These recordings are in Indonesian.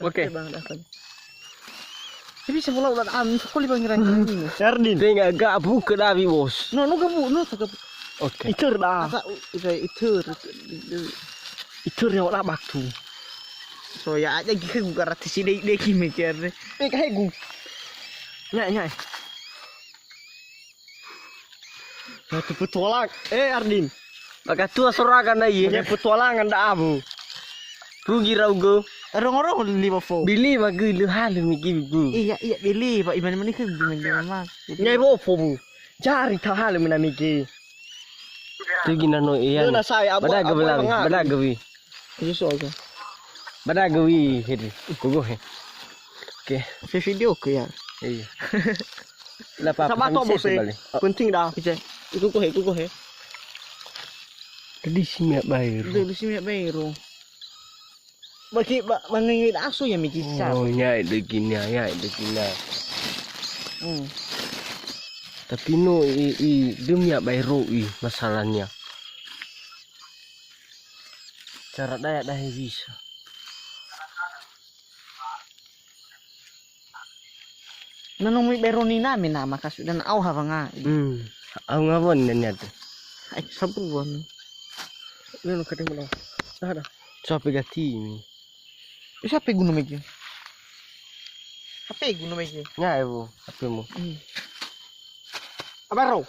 Oke. Bang, dapat. Tapi sebelah udah amin sekali pangeran ini. Sardin. Tengah gabu ke Davi bos. No gabu, no gabu. Oke. Itur dah. Asa itur. Itur yang nak baktu. So ya aja gitu gua rati si dek mikir. Kayak gue. Nyai. Satu petualang. Ardin. Maka tua sorakan aja. Ya petualangan dah abu. Rugi raugo. Orang-orang lima fo. Bili magi lu halu migi bu. Iya beli pak iman mana kan gimana mak. Nyai bo fo bu. Jari tah halu mina migi. Tu gina no iyan. Bada gabelang. Bada gawi. Itu soal kan. Bada gawi. Hidi. Kugo he. Oke. Video ke ya. Iya. Lapa. Sama to bos. Penting dah. Bisa. Iku ko he. Tadi sini bayar. Di sini bayro. Bagi maningit aso ya miki sa. Oh nyai begini. Tapi no demi bayro masalahnya. Cara daya bisa. Nanong may bayro ni namin na makas dan aw ha nga. Aw nga bon niya to. Ay sabuan. Ano ka mo na? Ada. Sapi gati mi. Siapa guna meja? HP guna meja. Nyai bu, HP mo. Abaro.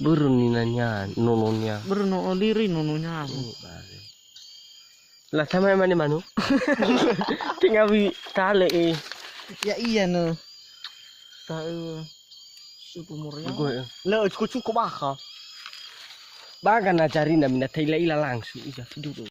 Burun ni nanya, nononya. Berno diri nononya. Lah sama mana manu? Tinggal bi tale Ya iya no. Tahu. Supumurnya. Lah cukup baka. Baga na cari na mina taila ila langsung ija video.